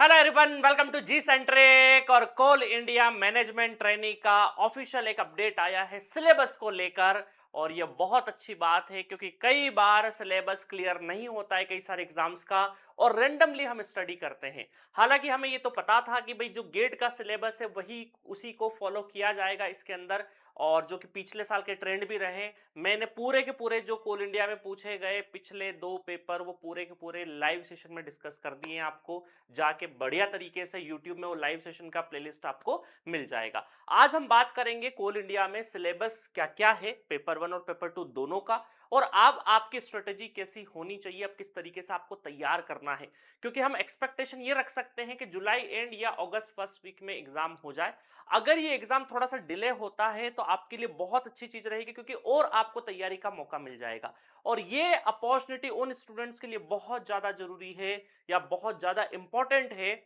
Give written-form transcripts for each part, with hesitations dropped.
Hello everyone, welcome to G Centric. और Coal India management trainee का official एक update आया है सिलेबस को लेकर। और ये बहुत अच्छी बात है क्योंकि कई बार सिलेबस क्लियर नहीं होता है कई सारे एग्जाम्स का, और रेंडमली हम स्टडी करते हैं। हालांकि हमें ये तो पता था कि भाई जो गेट का सिलेबस है वही उसी को फॉलो किया जाएगा इसके अंदर, और जो कि पिछले साल के ट्रेंड भी रहे। मैंने पूरे के पूरे जो कोल इंडिया में पूछे गए पिछले 2 पेपर वो पूरे के पूरे लाइव सेशन में डिस्कस कर दिए हैं। आपको जाके बढ़िया तरीके से यूट्यूब में वो लाइव सेशन का प्लेलिस्ट आपको मिल जाएगा। आज हम बात करेंगे कोल इंडिया में सिलेबस क्या क्या है, पेपर 1 और पेपर 2 दोनों का, और अब आपकी स्ट्रेटेजी कैसी होनी चाहिए, अब किस तरीके से आपको तैयार करना है। क्योंकि हम एक्सपेक्टेशन ये रख सकते हैं कि जुलाई एंड या अगस्त फर्स्ट वीक में एग्जाम हो जाए। अगर ये एग्जाम थोड़ा सा डिले होता है तो आपके लिए बहुत अच्छी चीज रहेगी, क्योंकि और आपको तैयारी का मौका मिल जाएगा। और ये अपॉर्चुनिटी उन स्टूडेंट्स के लिए बहुत ज्यादा जरूरी है या बहुत ज्यादा इंपॉर्टेंट है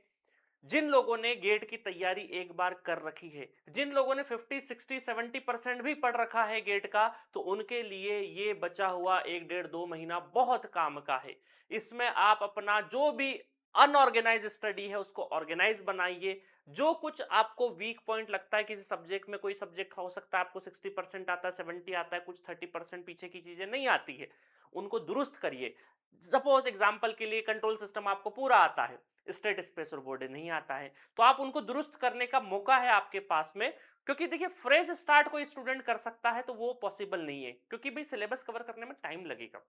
जिन लोगों ने गेट की तैयारी एक बार कर रखी है। जिन लोगों ने 50 60 70% भी पढ़ रखा है गेट का, तो उनके लिए ये बचा हुआ 1 1.5 2 महीना बहुत काम का है। इसमें आप अपना जो भी अनऑर्गेनाइज स्टडी है उसको ऑर्गेनाइज बनाइए। जो कुछ आपको वीक पॉइंट लगता है किसी सब्जेक्ट में, कोई सब्जेक्ट हो सकता है आपको 60% आता है, 70 आता है, कुछ 30% पीछे की चीजें नहीं आती है, उनको दुरुस्त करिए। सपोज एग्जाम्पल के लिए कंट्रोल सिस्टम आपको पूरा आता है, स्टेट स्पेस और बोर्ड नहीं आता है, तो आप उनको दुरुस्त करने का मौका है आपके पास में। क्योंकि देखिए फ्रेश स्टार्ट कोई स्टूडेंट कर सकता है तो वो पॉसिबल नहीं है, क्योंकि भाई सिलेबस कवर करने में टाइम लगेगा।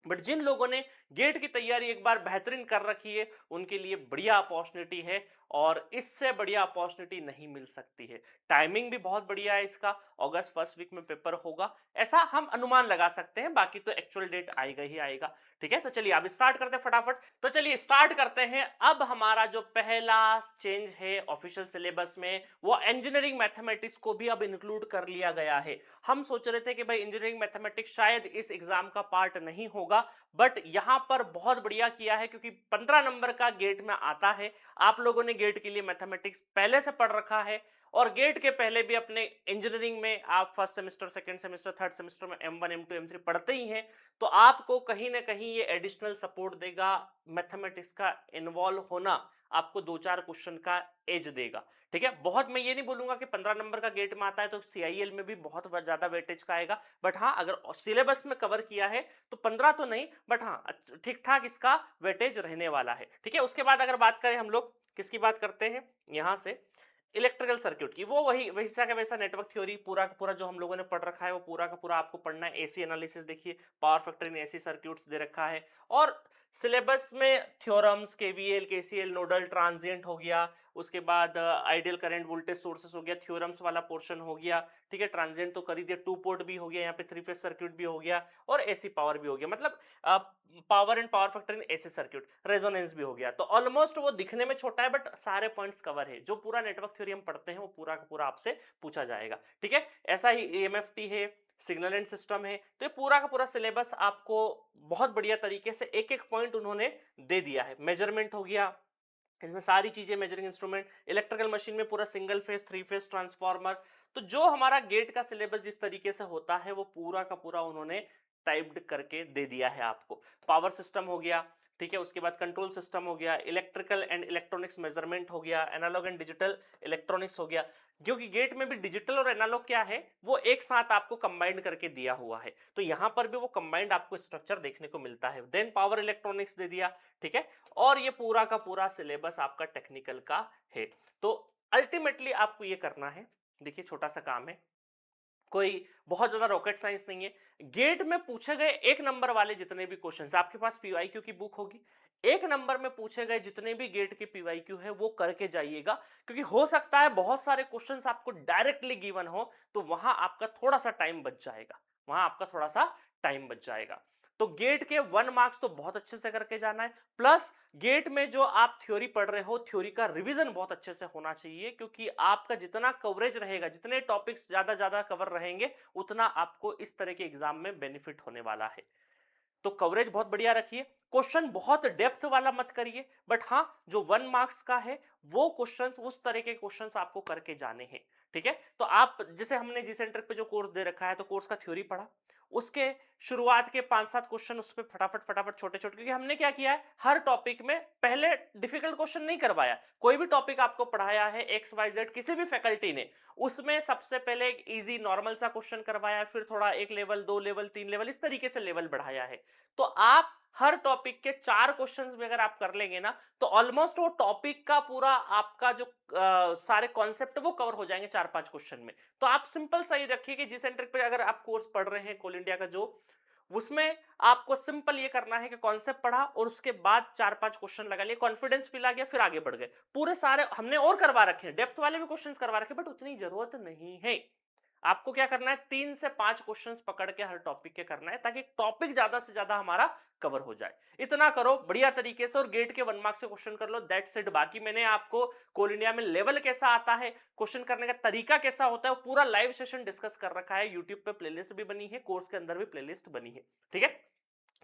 बट जिन लोगों ने गेट की तैयारी एक बार बेहतरीन कर रखी है उनके लिए बढ़िया अपॉर्चुनिटी है, और इससे बढ़िया अपॉर्चुनिटी नहीं मिल सकती है। टाइमिंग भी बहुत बढ़िया है इसका, अगस्त फर्स्ट वीक में पेपर होगा, ऐसा हम अनुमान लगा सकते हैं। बाकी तो एक्चुअल डेट आएगा ही आएगा। ठीक है, तो चलिए अब स्टार्ट करते हैं फटाफट। तो चलिए स्टार्ट करते हैं। अब हमारा जो पहला चेंज है ऑफिशियल सिलेबस में, वो इंजीनियरिंग मैथमेटिक्स को भी अब इंक्लूड कर लिया गया है। हम सोच रहे थे कि भाई इंजीनियरिंग मैथमेटिक्स शायद इस एग्जाम का पार्ट नहीं होगा, बट यहां पर बहुत बढ़िया किया है क्योंकि 15 नंबर का गेट में आता है। आप लोगों ने गेट के लिए मैथमेटिक्स पहले से पढ़ रखा है, और गेट के पहले भी अपने इंजीनियरिंग में आप first semester, second semester, third semester में M1 M2 M3 पढ़ते ही हैं। तो आपको कहीं ना कहीं ये एडिशनल सपोर्ट देगा। मैथमेटिक्स का इन्वॉल्व होना आपको 2 4 क्वेश्चन का एज देगा। ठीक है, बहुत मैं ये नहीं बोलूंगा कि 15 नंबर का गेट में आता है तो CIL में भी बहुत ज्यादा वेटेज का आएगा। बट हाँ, अगर सिलेबस में कवर किया है तो 15 तो नहीं, बट हाँ ठीक ठाक इसका वेटेज रहने वाला है। ठीक है, उसके बाद अगर बात करें हम लोग किसकी बात करते हैं यहां से, इलेक्ट्रिकल सर्किट की। वो वही वैसा का वैसा नेटवर्क थ्योरी पूरा का पूरा जो हम लोगों ने पढ़ रखा है वो पूरा का पूरा आपको पढ़ना है। एसी एनालिसिस देखिए, power factor in AC circuits दे रखा है। और सिलेबस में theorems, KVL, KCL, nodal, transient हो गया, उसके बाद आइडियल करंट वोल्टेज सोर्सेस हो गया, थ्योरम्स वाला पोर्शन हो गया। ठीक है, ट्रांजिएंट तो कर ही दिया, 2 पोर्ट भी हो गया, यहाँ पे 3 फेज सर्किट भी हो गया, और एसी पावर भी हो गया। मतलब power and power factor in AC circuit, resonance भी हो गया। तो ऑलमोस्ट वो दिखने में छोटा है बट सारे पॉइंट्स कवर है। जो पूरा नेटवर्क थ्योरी हम पढ़ते हैं वो पूरा का पूरा आपसे पूछा जाएगा। ठीक है, ऐसा ही एएमएफटी है, सिग्नल एंड सिस्टम है। तो ये पूरा का पूरा सिलेबस आपको बहुत बढ़िया तरीके से एक एक पॉइंट उन्होंने दे दिया है। मेजरमेंट हो गया, इसमें सारी चीजें, मेजरिंग इंस्ट्रूमेंट, इलेक्ट्रिकल मशीन में पूरा सिंगल फेज, 3 फेज ट्रांसफार्मर। तो जो हमारा गेट का सिलेबस जिस तरीके से होता है वो पूरा का पूरा उन्होंने टाइप्ड करके दे दिया है आपको। पावर सिस्टम हो गया, ठीक है, उसके बाद कंट्रोल सिस्टम हो गया, इलेक्ट्रिकल एंड इलेक्ट्रॉनिक्स मेजरमेंट हो गया, एनालॉग एंड डिजिटल इलेक्ट्रॉनिक्स हो गया। क्योंकि गेट में भी डिजिटल और एनालॉग क्या है वो एक साथ आपको कंबाइंड करके दिया हुआ है, तो यहां पर भी वो कंबाइंड आपको स्ट्रक्चर देखने को मिलता है। देन पावर इलेक्ट्रॉनिक्स दे दिया। ठीक है, और ये पूरा का पूरा सिलेबस आपका टेक्निकल का है। तो अल्टीमेटली आपको ये करना है, देखिए छोटा सा काम है, कोई बहुत ज्यादा रॉकेट साइंस नहीं है। गेट में पूछे गए 1 नंबर वाले जितने भी क्वेश्चंस, आपके पास पीवाईक्यू की बुक होगी, 1 नंबर में पूछे गए जितने भी गेट के पीवाईक्यू है वो करके जाइएगा। क्योंकि हो सकता है बहुत सारे क्वेश्चंस आपको डायरेक्टली गिवन हो, तो वहां आपका थोड़ा सा टाइम बच जाएगा, वहां आपका थोड़ा सा टाइम बच जाएगा। तो गेट के 1 मार्क्स तो बहुत अच्छे से करके जाना है, प्लस गेट में जो आप थ्योरी पढ़ रहे हो थ्योरी का रिवीजन बहुत अच्छे से होना चाहिए। क्योंकि आपका जितना कवरेज रहेगा, जितने टॉपिक्स ज्यादा ज्यादा कवर रहेंगे, उतना आपको इस तरह के एग्जाम में बेनिफिट होने वाला है। तो कवरेज बहुत बढ़िया रखिए, क्वेश्चन बहुत डेप्थ वाला मत करिए, बट हाँ जो 1 मार्क्स का है वो क्वेश्चंस, उस तरह के क्वेश्चंस आपको करके जाने हैं। ठीक है, तो आप जैसे हमने जी सेंटर पे जो कोर्स दे रखा है, तो कोर्स का थ्योरी पढ़ा, उसके शुरुआत के 5-7 क्वेश्चन उस पे फटाफट फटाफट छोटे-छोटे, क्योंकि हमने क्या किया है, हर टॉपिक में पहले डिफिकल्ट क्वेश्चन नहीं करवाया। कोई भी टॉपिक आपको पढ़ाया है एक्स वाई जेड किसी भी फैकल्टी ने, उसमें सबसे पहले एक इजी नॉर्मल सा क्वेश्चन करवाया, फिर थोड़ा 1 लेवल, 2 लेवल, 3 लेवल, इस तरीके से लेवल बढ़ाया है। तो आप हर टॉपिक के 4 क्वेश्चंस भी अगर आप कर लेंगे ना, तो ऑलमोस्ट वो टॉपिक का पूरा आपका जो सारे कॉन्सेप्ट वो कवर हो जाएंगे 4-5 क्वेश्चन में। तो आप सिंपल सा ही रखिए कि जी सेंटर पे अगर आप कोर्स पढ़ रहे हैं कोल इंडिया का, जो उसमें आपको सिंपल ये करना है कि कॉन्सेप्ट पढ़ा और उसके बाद 4-5 क्वेश्चन लगा लिए, कॉन्फिडेंस फील आ गया, फिर आगे बढ़ गए। पूरे सारे हमने और करवा रखे हैं, डेप्थ वाले भी क्वेश्चंस करवा रखे हैं, बट उतनी जरूरत नहीं है। आपको क्या करना है, 3 से 5 क्वेश्चंस पकड़ के हर टॉपिक के करना है, ताकि टॉपिक ज्यादा से ज्यादा हमारा कवर हो जाए। इतना करो बढ़िया तरीके से, और गेट के 1 मार्क्स से क्वेश्चन कर लो, दैट्स इट। बाकी मैंने आपको कोल इंडिया में लेवल कैसा आता है, क्वेश्चन करने का तरीका कैसा होता है, वो पूरा लाइव सेशन डिस्कस कर रखा है। यूट्यूब पे प्लेलिस्ट भी बनी है, कोर्स के अंदर भी प्लेलिस्ट बनी है। ठीक है,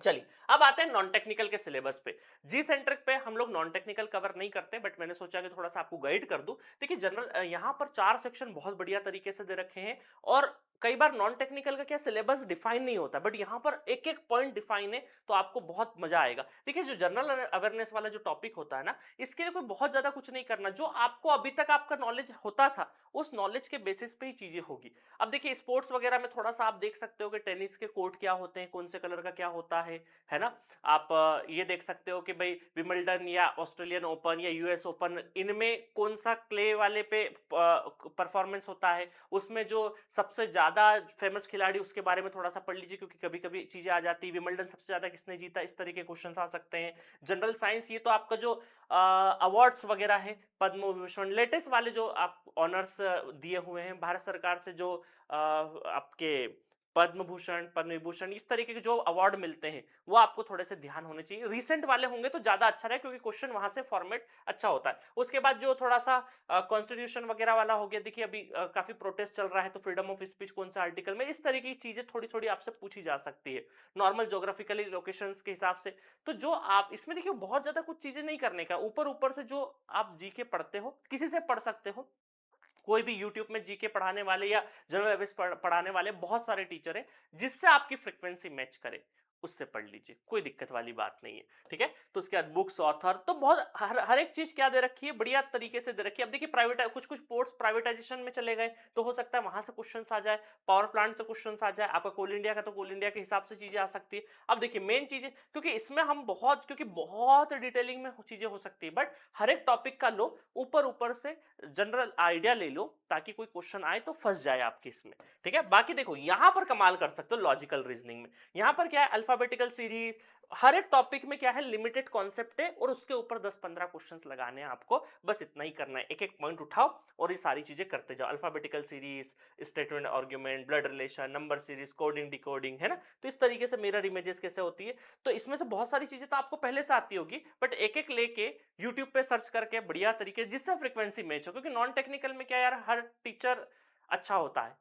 चलिए अब आते हैं नॉन टेक्निकल के सिलेबस पे। जी सेंट्रिक पे हम लोग नॉन टेक्निकल कवर नहीं करते, बट मैंने सोचा कि थोड़ा सा आपको गाइड कर दूं। देखिए जनरल यहाँ पर 4 सेक्शन बहुत बढ़िया तरीके से दे रखे हैं, और कई बार नॉन टेक्निकल का क्या सिलेबस डिफाइन नहीं होता, बट यहाँ पर एक एक पॉइंट डिफाइन है, तो आपको बहुत मजा आएगा। देखिए जो जनरल अवेयरनेस वाला जो टॉपिक होता है ना, इसके लिए कोई बहुत ज्यादा कुछ नहीं करना, जो आपको अभी तक आपका नॉलेज होता था उस नॉलेज के बेसिस पे ही चीजें होगी। अब देखिए स्पोर्ट्स वगैरह में थोड़ा सा आप देख सकते हो कि टेनिस के कोर्ट क्या होते हैं, कौन से कलर का क्या होता है ना। आप ये देख सकते हो कि भाई विमिल्टन या ऑस्ट्रेलियन ओपन या यूएस ओपन, इनमें कौन सा क्ले वाले पे परफॉर्मेंस होता है, उसमें जो सबसे ज्यादा फेमस खिलाड़ी, उसके बारे में थोड़ा सा पढ़ लीजिए, क्योंकि कभी कभी चीजें आ जाती है, विमिल्टन सबसे ज्यादा किसने जीता, इस तरीके के क्वेश्चंस आ सकते हैं। जनरल साइंस, ये तो आपका जो अवार्ड्स वगैरह है, पद्म विभूषण, लेटेस्ट वाले जो आप ऑनर्स दिए हुए हैं भारत सरकार से, जो आपके पद्म भूषण, पद्म विभूषण, इस तरीके के जो अवार्ड मिलते हैं, वो आपको थोड़े से ध्यान होने चाहिए। रिसेंट वाले होंगे तो ज्यादा अच्छा रहे, क्योंकि क्वेश्चन वहां से फॉर्मेट अच्छा होता है। उसके बाद जो थोड़ा सा कॉन्स्टिट्यूशन वगैरह वाला हो गया, देखिए अभी काफी प्रोटेस्ट चल रहा है, तो फ्रीडम ऑफ स्पीच कौन सा आर्टिकल में, इस तरीके की चीजें थोड़ी थोड़ी आपसे पूछी जा सकती है, नॉर्मल ज्योग्राफिकली लोकेशंस के हिसाब से। तो जो आप इसमें देखिए बहुत ज्यादा कुछ चीजें नहीं करने का, ऊपर ऊपर से जो आप जीके पढ़ते हो किसी से पढ़ सकते हो, कोई भी यूट्यूब में जीके पढ़ाने वाले या जनरल अवेयरनेस पढ़ाने वाले बहुत सारे टीचर हैं, जिससे आपकी फ्रीक्वेंसी मैच करे, उससे पढ़ लीजिए, कोई दिक्कत वाली बात नहीं है। ठीक है, तो उसके बाद बुक्स, ऑथर, तो बहुत हर एक चीज क्या दे रखी है, बढ़िया तरीके से दे रखी है। अब देखिए प्राइवेट कुछ कुछ पोर्ट्स प्राइवेटाइजेशन में चले गए, तो हो सकता है वहां से क्वेश्चंस आ जाए, पावर प्लांट से क्वेश्चंस आ जाए, आपका कोल इंडिया का तो कोल इंडिया के हिसाब से चीजें आ सकती है। अब देखिए मेन चीजें, क्योंकि इसमें हम बहुत, क्योंकि बहुत डिटेलिंग में चीजें हो सकती है, बट हर एक टॉपिक का लो, ऊपर ऊपर से जनरल आइडिया ले लो, ताकि कोई क्वेश्चन आए तो फंस जाए आपके इसमें। ठीक है, बाकी देखो यहां पर कमाल कर सकते हो लॉजिकल रीजनिंग में। यहां पर क्या है, अल्फाबेटिकल सीरीज, हर एक टॉपिक में क्या है, लिमिटेड कॉन्सेप्ट है, और उसके ऊपर 10-15 क्वेश्चंस लगाने हैं आपको, बस इतना ही करना है। एक एक पॉइंट उठाओ और ये सारी चीजें करते जाओ, alphabetical series, statement argument, blood relation, number series, coding decoding, है ना। तो इस तरीके से मिरर इमेजेस कैसे होती है, तो इसमें से बहुत सारी चीजें तो आपको पहले से आती होगी, बट एक एक लेके यूट्यूब पे सर्च करके बढ़िया तरीके, जिससे फ्रीक्वेंसी मैच हो, क्योंकि नॉन टेक्निकल में क्या यार, हर टीचर अच्छा होता है,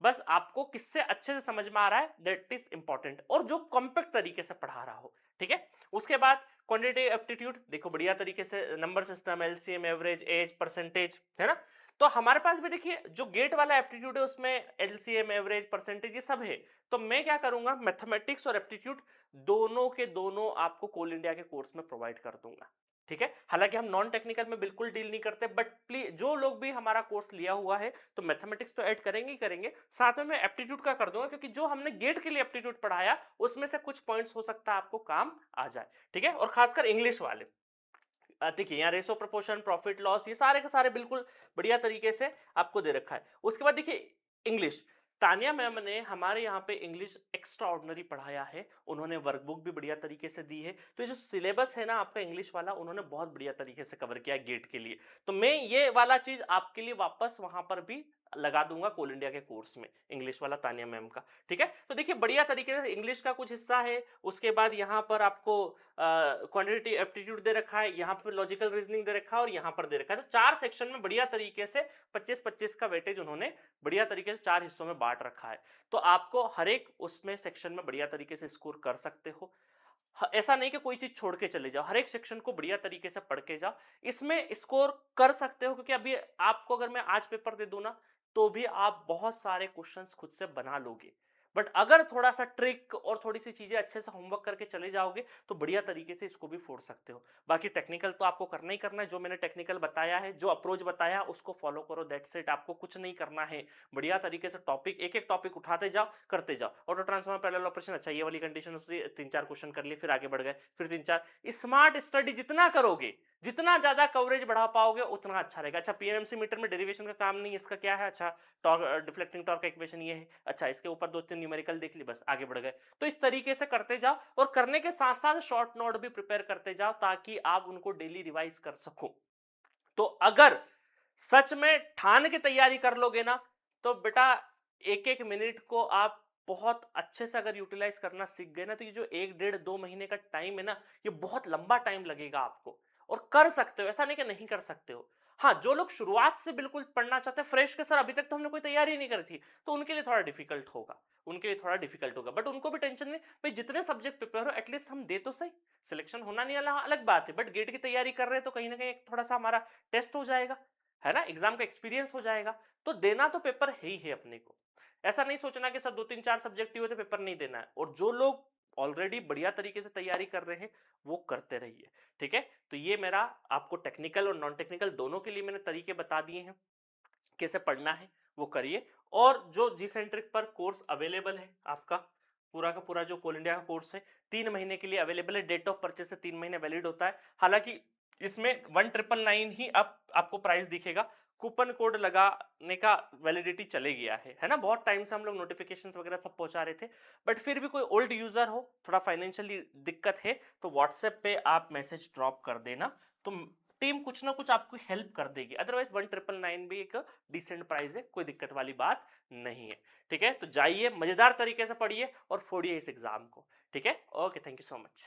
बस आपको किससे अच्छे से समझ में आ रहा है, दैट इज इंपॉर्टेंट, और जो कॉम्पैक्ट तरीके से पढ़ा रहा हो। ठीक है, उसके बाद क्वांटिटेटिव एप्टीट्यूड, देखो बढ़िया तरीके से number system, LCM, average, age, percentage, है ना। तो हमारे पास भी देखिए जो गेट वाला एप्टीट्यूड है, उसमें एलसीएम, एवरेज, परसेंटेज, ये सब है। तो मैं क्या करूंगा, मैथमेटिक्स और एप्टीट्यूड दोनों के दोनों आपको कोल इंडिया के कोर्स में प्रोवाइड कर दूंगा। ठीक है, हालांकि हम नॉन टेक्निकल में बिल्कुल डील नहीं करते, बट प्लीज जो लोग भी हमारा कोर्स लिया हुआ है, तो मैथमेटिक्स तो ऐड करेंगे ही करेंगे, साथ में मैं एप्टीट्यूड का कर दूंगा, क्योंकि जो हमने गेट के लिए एप्टीट्यूड पढ़ाया, उसमें से कुछ पॉइंट्स हो सकता है आपको काम आ जाए। ठीक है, और खासकर इंग्लिश वाले, देखिए यहाँ रेशो, प्रोपोर्शन, प्रॉफिट लॉस, ये सारे के सारे बिल्कुल बढ़िया तरीके से आपको दे रखा है। उसके बाद देखिए इंग्लिश, तानिया मैम ने हमारे यहाँ पे इंग्लिश एक्स्ट्रा ऑर्डिनरी पढ़ाया है, उन्होंने वर्कबुक भी बढ़िया तरीके से दी है। तो ये जो सिलेबस है ना आपका इंग्लिश वाला, उन्होंने बहुत बढ़िया तरीके से कवर किया गेट के लिए। तो मैं ये वाला चीज आपके लिए वापस वहां पर भी लगा दूंगा कोल इंडिया के कोर्स में, इंग्लिश वाला तानिया मैम का। ठीक है, तो देखिए बढ़िया तरीके से इंग्लिश का कुछ हिस्सा है। उसके बाद यहाँ पर आपको क्वांटिटेटिव एप्टीट्यूड दे रखा है, यहाँ पर लॉजिकल रीजनिंग दे रखा है, और यहाँ पर दे रखा है। तो 4 सेक्शन में बढ़िया तरीके से 25-25 का वेटेज उन्होंने बढ़िया तरीके से 4 हिस्सों में बांट रखा है। तो आपको हर एक उसमें सेक्शन में बढ़िया तरीके से स्कोर कर सकते हो। ऐसा नहीं कि कोई चीज छोड़ के चले जाओ, हर एक सेक्शन को बढ़िया तरीके से पढ़ के जाओ। इसमें स्कोर कर सकते हो, क्योंकि अभी आपको अगर मैं आज पेपर दे दूं ना, तो भी आप बहुत सारे क्वेश्चंस खुद से बना लोगे। बट अगर थोड़ा सा ट्रिक और थोड़ी सी चीजें अच्छे से होमवर्क करके चले जाओगे तो बढ़िया तरीके से इसको भी फोड़ सकते हो। बाकी टेक्निकल तो आपको करना ही करना है, जो मैंने टेक्निकल बताया है, जो अप्रोच बताया उसको फॉलो करो, दैट्स इट। आपको कुछ नहीं करना है, बढ़िया तरीके से टॉपिक एक एक टॉपिक उठाते जाओ, करते जाओ। ऑटो ट्रांसफॉर्म, पैरेलल ऑपरेशन, अच्छा ये वाली कंडीशन उसकी 3-4 क्वेश्चन कर लिए, फिर आगे बढ़ गए, फिर 3-4। स्मार्ट स्टडी जितना करोगे, जितना ज्यादा कवरेज बढ़ा पाओगे उतना अच्छा रहेगा। अच्छा पीएमएमसी मीटर में डेरिवेशन का काम नहीं है, इसका क्या है, अच्छा टॉर्क, डिफ्लेक्टिंग टॉर्क का इक्वेशन ये है, अच्छा इसके ऊपर 2-3 न्यूमेरिकल देख ली, बस आगे बढ़ गए। तो इस तरीके से करते जाओ, और करने के साथ साथ शॉर्ट नोट भी प्रिपेयर करते जाओ, ताकि आप उनको डेली रिवाइज कर सको। तो अगर सच में ठान के तैयारी कर लोगे ना, तो बेटा एक एक मिनट को आप बहुत अच्छे से अगर यूटिलाइज करना सीख गए ना, तो ये जो 1-1.5-2 महीने का टाइम है ना, ये बहुत लंबा टाइम लगेगा आपको, और कर सकते हो, ऐसा नहीं कि नहीं कर सकते हो। हाँ, जो लोग शुरुआत से बिल्कुल पढ़ना चाहते हैं फ्रेश के, सर अभी तक तो हमने कोई तैयारी नहीं करी थी, तो उनके लिए थोड़ा डिफिकल्ट होगा, उनके लिए थोड़ा डिफिकल्ट होगा। बट उनको भी टेंशन नहीं भाई, जितने सब्जेक्ट प्रिपेयर हो एटलीस्ट हम दे तो सही। सिलेक्शन होना नहीं अलग अलग बात है, बट गेट की तैयारी कर रहे हैं तो कहीं ना कहीं थोड़ा सा हमारा टेस्ट हो जाएगा, है ना, एग्जाम का एक्सपीरियंस हो जाएगा। तो देना तो पेपर है ही है अपने को। ऐसा नहीं सोचना कि सर 2-3-4 सब्जेक्ट ही हुए तो पेपर नहीं देना है। और जो लोग ऑलरेडी बढ़िया तरीके से तैयारी कर रहे हैं वो करते रहिए, ठीक है। तो ये मेरा आपको टेक्निकल और नॉन टेक्निकल दोनों के लिए मैंने तरीके बता दिए हैं, कैसे पढ़ना है वो करिए। और जो जी सेंट्रिक पर कोर्स अवेलेबल है आपका, पूरा का पूरा जो कोल इंडिया का कोर्स है, 3 महीने के लिए अवेलेबल है। डेट ऑफ परचेस से 3 महीने वैलिड होता है। हालांकि इसमें 1999 ही अब आपको प्राइस दिखेगा, कूपन कोड लगाने का वैलिडिटी चले गया है ना। बहुत टाइम से हम लोग नोटिफिकेशंस वगैरह सब पहुंचा रहे थे, बट फिर भी कोई ओल्ड यूजर हो, थोड़ा फाइनेंशियली दिक्कत है, तो व्हाट्सएप पे आप मैसेज ड्रॉप कर देना, तो टीम कुछ ना कुछ आपको हेल्प कर देगी। अदरवाइज 1999 भी एक डिसेंट प्राइस है, कोई दिक्कत वाली बात नहीं है, ठीक है। तो जाइए, मजेदार तरीके से पढ़िए और फोड़िए इस एग्जाम को, ठीक है। Okay, thank you so much.